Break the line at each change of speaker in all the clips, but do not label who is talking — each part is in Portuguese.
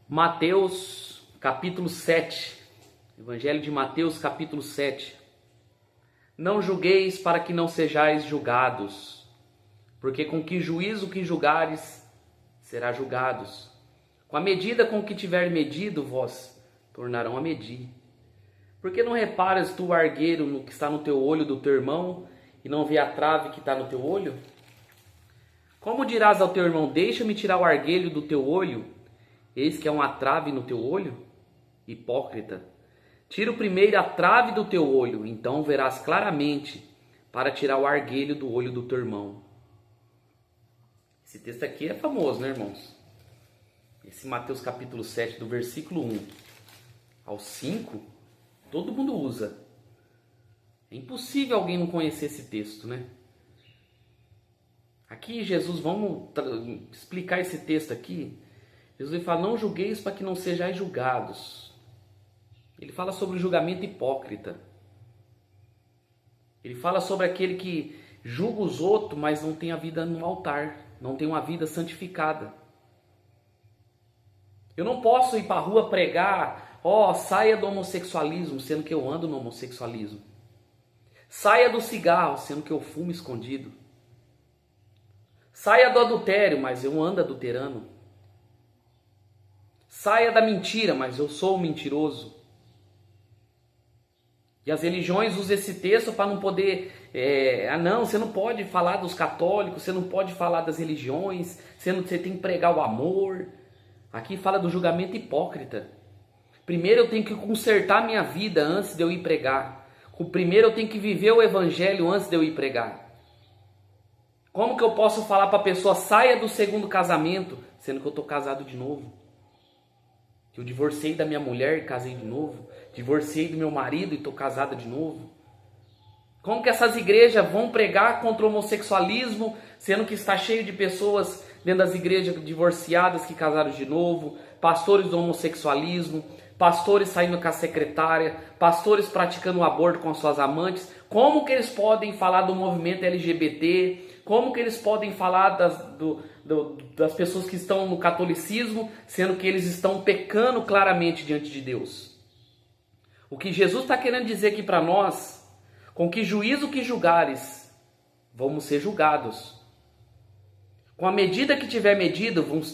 Mateus capítulo 7, Evangelho de Mateus capítulo 7. Não julgueis para que não sejais julgados, porque com que juízo que julgares, será julgados. Com a medida com que tiver medido, vós tornarão a medir. Porque não reparas tu o argueiro no que está no teu olho do teu irmão, e não vê a trave que está no teu olho? Como dirás ao teu irmão, deixa-me tirar o argueiro do teu olho, eis que é uma trave no teu olho? Hipócrita, tira primeiro a trave do teu olho, então verás claramente para tirar o argueiro do olho do teu irmão. Esse texto aqui é famoso, né, irmãos? Esse Mateus capítulo 7, do versículo 1 ao 5, todo mundo usa. É impossível alguém não conhecer esse texto, né? Aqui Jesus, vamos explicar esse texto aqui. Jesus fala, não julgueis para que não sejais julgados. Ele fala sobre o julgamento hipócrita. Ele fala sobre aquele que julga os outros, mas não tem a vida no altar, não tem uma vida santificada. Eu não posso ir para a rua pregar, saia do homossexualismo, sendo que eu ando no homossexualismo. Saia do cigarro, sendo que eu fumo escondido. Saia do adultério, mas eu ando adulterando. Saia da mentira, mas eu sou um mentiroso. E as religiões usam esse texto para não poder... você não pode falar dos católicos, você não pode falar das religiões, você tem que pregar o amor. Aqui fala do julgamento hipócrita. Primeiro eu tenho que consertar minha vida antes de eu ir pregar. Primeiro eu tenho que viver o evangelho antes de eu ir pregar. Como que eu posso falar para a pessoa, saia do segundo casamento, sendo que eu estou casado de novo? Que eu divorciei da minha mulher e casei de novo. Divorciei do meu marido e estou casada de novo. Como que essas igrejas vão pregar contra o homossexualismo, sendo que está cheio de pessoas dentro das igrejas divorciadas que casaram de novo, pastores do homossexualismo, pastores saindo com a secretária, pastores praticando o aborto com as suas amantes? Como que eles podem falar do movimento LGBT? Como que eles podem falar das pessoas que estão no catolicismo, sendo que eles estão pecando claramente diante de Deus? O que Jesus está querendo dizer aqui para nós, com que juízo que julgares, vamos ser julgados. Com a medida que tiver medido, vamos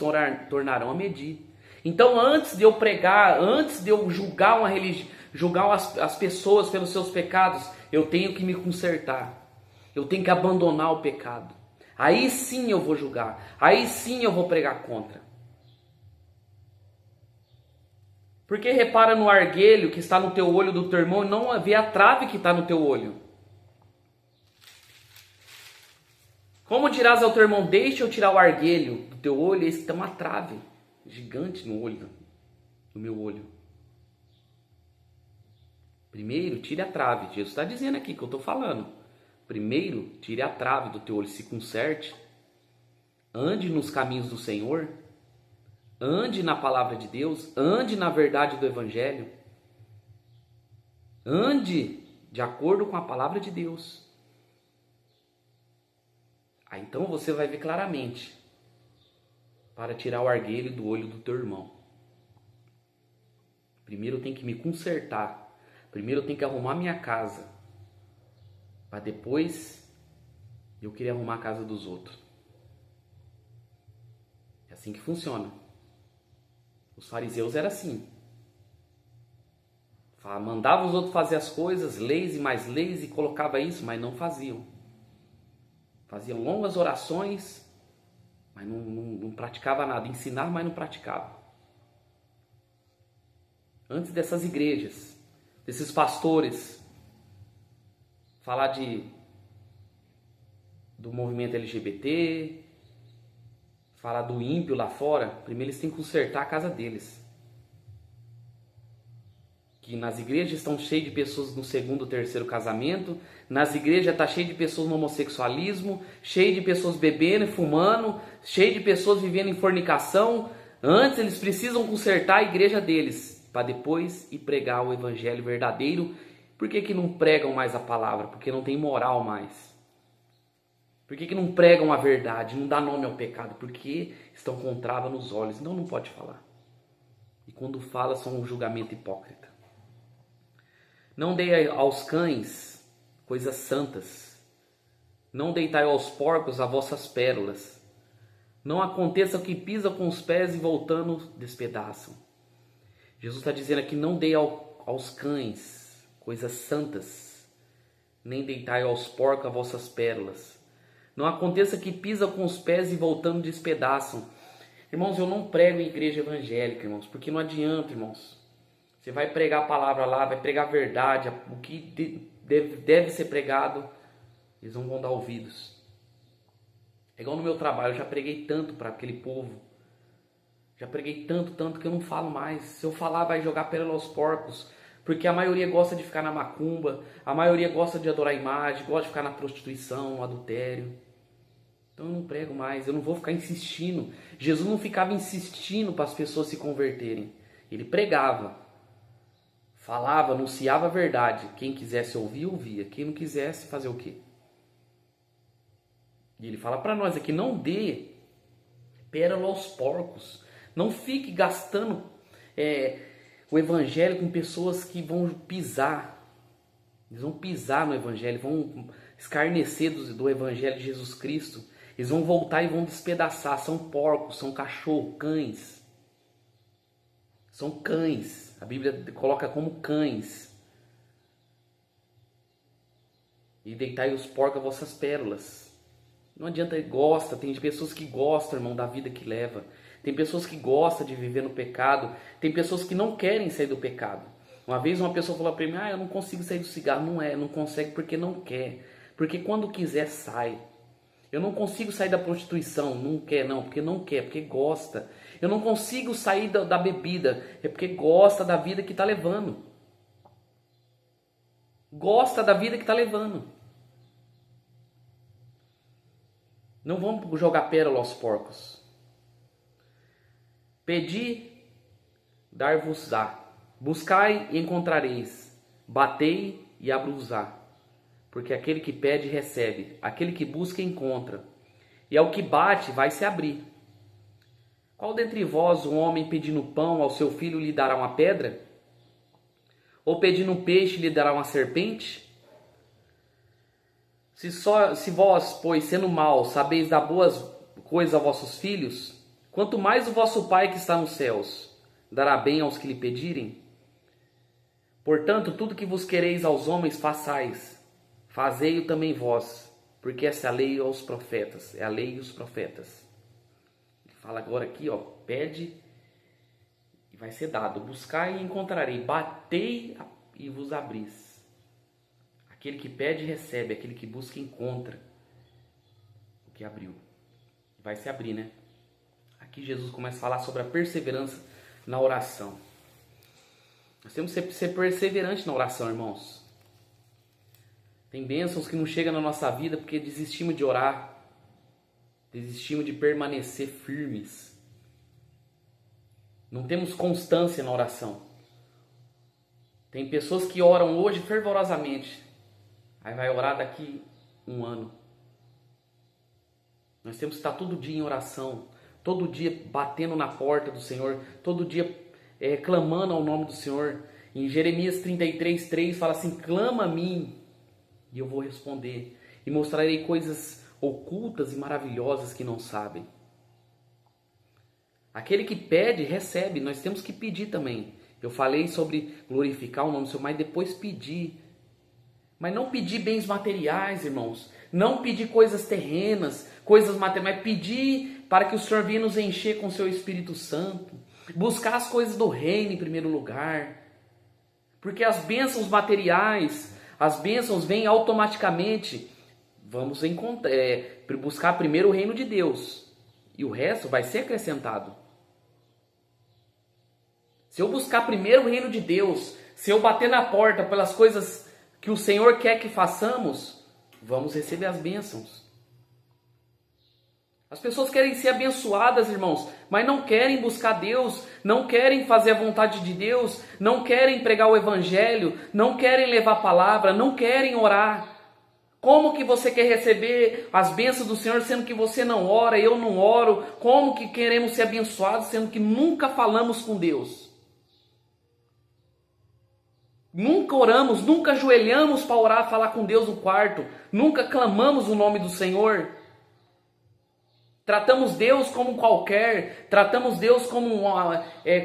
tornarão a medir. Então, antes de eu pregar, antes de eu julgar uma religião, julgar as pessoas pelos seus pecados, eu tenho que me consertar. Eu tenho que abandonar o pecado. Aí sim eu vou julgar. Aí sim eu vou pregar contra. Porque repara no argueiro que está no teu olho do teu irmão e não vê a trave que está no teu olho. Como dirás ao teu irmão, deixa eu tirar o argueiro do teu olho, esse tem uma trave gigante no meu olho. Primeiro, tire a trave. Jesus está dizendo aqui que eu estou falando. Primeiro, tire a trave do teu olho, se conserte. Ande nos caminhos do Senhor. Ande na palavra de Deus. Ande na verdade do Evangelho. Ande de acordo com a palavra de Deus. Aí então você vai ver claramente para tirar o argueiro do olho do teu irmão. Primeiro eu tenho que me consertar. Primeiro eu tenho que arrumar minha casa. Para depois eu querer arrumar a casa dos outros. É assim que funciona. Os fariseus eram assim. Mandava os outros fazer as coisas, leis e mais leis, e colocava isso, mas não faziam. Faziam longas orações, mas não praticava nada. Ensinava, mas não praticava. Antes dessas igrejas, desses pastores, falar do movimento LGBT, falar do ímpio lá fora, primeiro eles têm que consertar a casa deles. Que nas igrejas estão cheias de pessoas no segundo, terceiro casamento, nas igrejas está cheio de pessoas no homossexualismo, cheio de pessoas bebendo e fumando, cheio de pessoas vivendo em fornicação. Antes eles precisam consertar a igreja deles, para depois ir pregar o evangelho verdadeiro. Por que não pregam mais a palavra? Porque não tem moral mais. Por que não pregam a verdade? Não dá nome ao pecado? Porque estão com trava nos olhos. Então não pode falar. e quando fala são um julgamento hipócrita. Não dei aos cães coisas santas, não deitai aos porcos as vossas pérolas. Não aconteça o que pisa com os pés e voltando despedaçam. Jesus está dizendo aqui, não dei aos cães coisas santas, nem deitai aos porcos as vossas pérolas. Não aconteça que pisa com os pés e voltando despedaçam. Irmãos, eu não prego em igreja evangélica, irmãos, porque não adianta, irmãos. Você vai pregar a palavra lá, vai pregar a verdade, o que deve ser pregado, eles não vão dar ouvidos. É igual no meu trabalho, eu já preguei tanto para aquele povo. Já preguei tanto que eu não falo mais. Se eu falar, vai jogar pérola aos porcos. Porque a maioria gosta de ficar na macumba, a maioria gosta de adorar a imagem, gosta de ficar na prostituição, no adultério. Então eu não prego mais, eu não vou ficar insistindo. Jesus não ficava insistindo para as pessoas se converterem. Ele pregava, falava, anunciava a verdade. Quem quisesse ouvir, ouvia. Quem não quisesse, fazer o quê? E ele fala para nós aqui, não dê pérola aos porcos. Não fique gastando o evangelho com pessoas que vão pisar. Eles vão pisar no evangelho, vão escarnecer do evangelho de Jesus Cristo. Eles vão voltar e vão despedaçar. São porcos, são cachorros, cães. São cães. A Bíblia coloca como cães. E deitai os porcos as vossas pérolas. Não adianta, gosta. Tem pessoas que gostam, irmão, da vida que leva. Tem pessoas que gostam de viver no pecado. Tem pessoas que não querem sair do pecado. Uma vez uma pessoa falou para mim, eu não consigo sair do cigarro. Não consegue porque não quer. Porque quando quiser, sai. Eu não consigo sair da prostituição. Não quer, não. Porque não quer, porque gosta. Eu não consigo sair da bebida. É porque gosta da vida que está levando. Gosta da vida que está levando. Não vamos jogar pérola aos porcos. Pedi, dar-vos-á. Buscai e encontrareis. Batei e abro-vos-á. Porque aquele que pede, recebe. Aquele que busca, encontra. E ao que bate, vai se abrir. Qual dentre vós, um homem pedindo pão ao seu filho, lhe dará uma pedra? Ou pedindo um peixe, lhe dará uma serpente? Se vós, pois, sendo maus, sabeis dar boas coisas a vossos filhos, quanto mais o vosso Pai que está nos céus dará bem aos que lhe pedirem? Portanto, tudo que vos quereis aos homens, façais. Fazei-o também vós, porque essa é a lei aos profetas. É a lei e os profetas. Ele fala agora aqui, pede e vai ser dado. Buscai e encontrarei. Batei e vos abris. Aquele que pede, recebe. Aquele que busca, encontra. O que abriu. Vai se abrir, né? Aqui Jesus começa a falar sobre a perseverança na oração. Nós temos que ser perseverantes na oração, irmãos. Tem bênçãos que não chegam na nossa vida porque desistimos de orar. Desistimos de permanecer firmes. Não temos constância na oração. Tem pessoas que oram hoje fervorosamente. Aí vai orar daqui 1 ano. Nós temos que estar todo dia em oração. Todo dia batendo na porta do Senhor. Todo dia clamando ao nome do Senhor. Em Jeremias 33:3 fala assim, clama a mim e eu vou responder. E mostrarei coisas ocultas e maravilhosas que não sabem. Aquele que pede, recebe. Nós temos que pedir também. Eu falei sobre glorificar o nome do Senhor, mas depois pedir. Mas não pedir bens materiais, irmãos. Não pedir coisas terrenas, coisas materiais. Mas pedir para que o Senhor venha nos encher com o seu Espírito Santo. Buscar as coisas do reino em primeiro lugar. Porque as bênçãos materiais, as bênçãos vêm automaticamente. Vamos buscar primeiro o reino de Deus. E o resto vai ser acrescentado. Se eu buscar primeiro o reino de Deus, se eu bater na porta pelas coisas que o Senhor quer que façamos, vamos receber as bênçãos. As pessoas querem ser abençoadas, irmãos, mas não querem buscar Deus, não querem fazer a vontade de Deus, não querem pregar o Evangelho, não querem levar a palavra, não querem orar. Como que você quer receber as bênçãos do Senhor, sendo que você não ora, eu não oro? Como que queremos ser abençoados, sendo que nunca falamos com Deus? Nunca oramos, nunca ajoelhamos para orar, falar com Deus no quarto. Nunca clamamos o nome do Senhor. Tratamos Deus como qualquer, tratamos Deus como,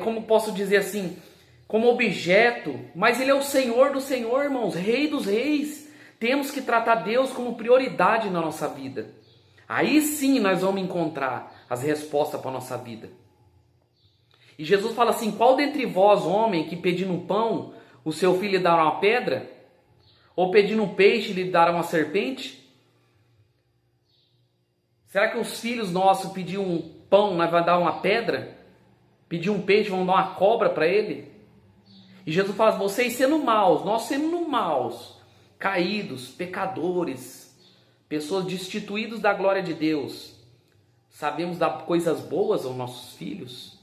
como posso dizer assim, como objeto. Mas Ele é o Senhor do Senhor, irmãos, Rei dos Reis. Temos que tratar Deus como prioridade na nossa vida. Aí sim nós vamos encontrar as respostas para a nossa vida. E Jesus fala assim: qual dentre vós, homem, que pedindo um pão, o seu filho lhe dará uma pedra? Ou pedindo um peixe, lhe dará uma serpente? Será que os filhos nossos pedir um pão, nós vamos dar uma pedra? Pedir um peixe, vamos dar uma cobra para ele? E Jesus fala: vocês sendo maus, nós sendo maus, caídos, pecadores, pessoas destituídas da glória de Deus, sabemos dar coisas boas aos nossos filhos?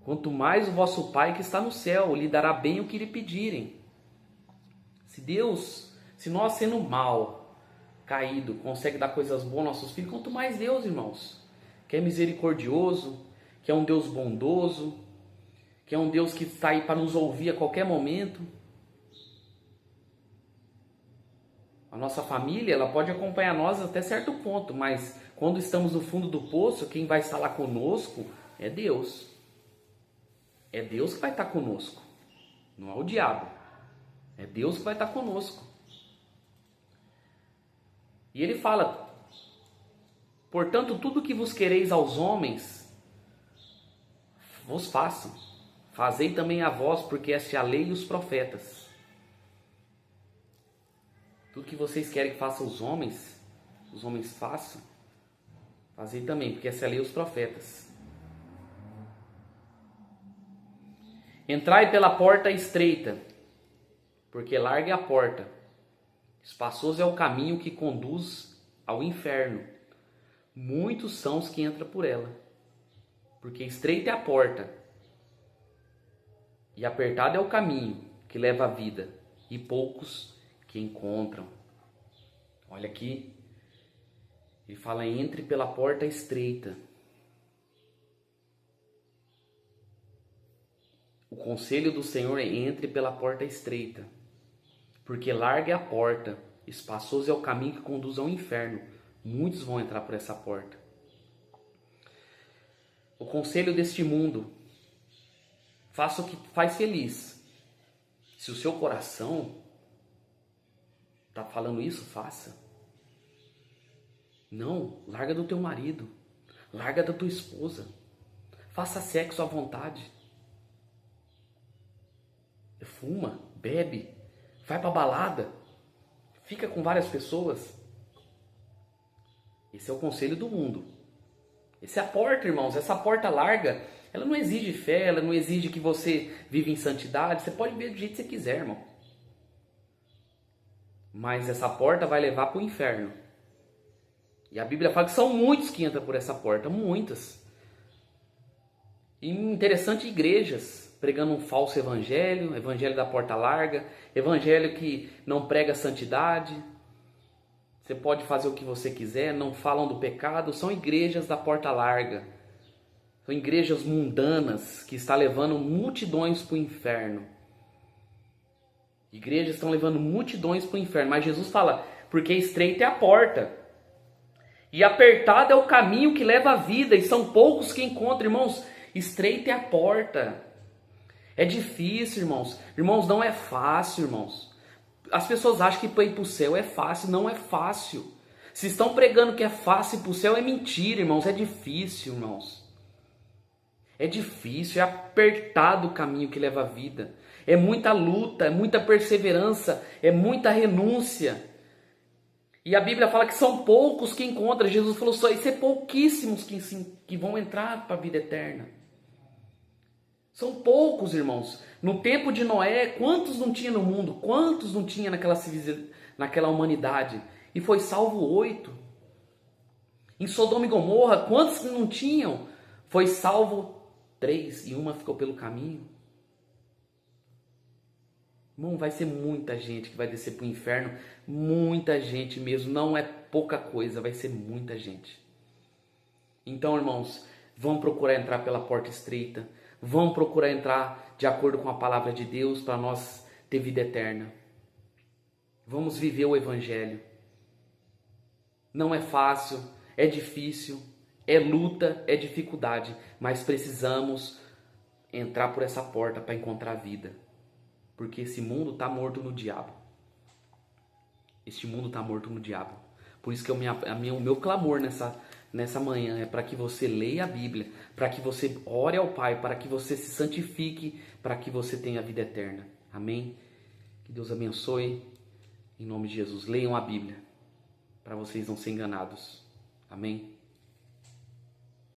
Quanto mais o vosso Pai que está no céu lhe dará bem o que lhe pedirem. Se nós sendo mal, caído, consegue dar coisas boas aos nossos filhos, quanto mais Deus, irmãos, que é misericordioso, que é um Deus bondoso, que é um Deus que está aí para nos ouvir a qualquer momento. A nossa família, ela pode acompanhar nós até certo ponto, mas quando estamos no fundo do poço, quem vai estar lá conosco é Deus. É Deus que vai estar conosco, não é o diabo. É Deus que vai estar conosco. E ele fala: portanto, tudo que vos quereis aos homens, vos façam. Fazei também a vós, porque esta é a lei e os profetas. Tudo que vocês querem que façam os homens façam. Fazei também, porque essa é a lei e os profetas. Entrai pela porta estreita, porque larga é a porta, espaçoso é o caminho que conduz ao inferno. Muitos são os que entram por ela, porque estreita é a porta, e apertado é o caminho que leva à vida, e poucos que encontram. Olha aqui, ele fala: entre pela porta estreita. O conselho do Senhor é: entre pela porta estreita, porque larga é a porta, espaçoso é o caminho que conduz ao inferno. Muitos vão entrar por essa porta. O conselho deste mundo: faça o que faz feliz. Se o seu coração está falando isso, faça. Não, larga do teu marido, larga da tua esposa, faça sexo à vontade. Fuma, bebe, vai pra balada, fica com várias pessoas. Esse é o conselho do mundo. Essa é a porta, irmãos. Essa porta larga, ela não exige fé, ela não exige que você viva em santidade. Você pode ver do jeito que você quiser, irmão. Mas essa porta vai levar para o inferno. E a Bíblia fala que são muitos que entram por essa porta, muitas. E interessante, igrejas pregando um falso evangelho, evangelho da porta larga, evangelho que não prega santidade. Você pode fazer o que você quiser, não falam do pecado. São igrejas da porta larga. São igrejas mundanas que estão levando multidões para o inferno. Igrejas estão levando multidões para o inferno. Mas Jesus fala: porque estreita é a porta, e apertado é o caminho que leva à vida, e são poucos que encontram. Irmãos, estreita é a porta. É difícil, irmãos. Irmãos, não é fácil, irmãos. As pessoas acham que para ir para o céu é fácil. Não é fácil. Se estão pregando que é fácil ir para o céu, é mentira, irmãos. É difícil, irmãos. É difícil, é apertado o caminho que leva à vida. É muita luta, é muita perseverança, é muita renúncia. E a Bíblia fala que são poucos que encontram. Jesus falou: só isso é pouquíssimos que vão entrar para a vida eterna. São poucos, irmãos. No tempo de Noé, quantos não tinha no mundo? Quantos não tinha naquela humanidade? E foi salvo 8. Em Sodoma e Gomorra, quantos não tinham? Foi salvo 3 e uma ficou pelo caminho. Irmão, vai ser muita gente que vai descer para o inferno. Muita gente mesmo. Não é pouca coisa, vai ser muita gente. Então, irmãos, Vão procurar entrar pela porta estreita. Vão procurar entrar de acordo com a palavra de Deus para nós ter vida eterna. Vamos viver o Evangelho. Não é fácil, é difícil, é luta, é dificuldade, mas precisamos entrar por essa porta para encontrar vida. Porque esse mundo está morto no diabo. Este mundo está morto no diabo. Por isso que o meu clamor nessa manhã é para que você leia a Bíblia, para que você ore ao Pai, para que você se santifique, para que você tenha a vida eterna. Amém? Que Deus abençoe. Em nome de Jesus, leiam a Bíblia, para vocês não serem enganados. Amém?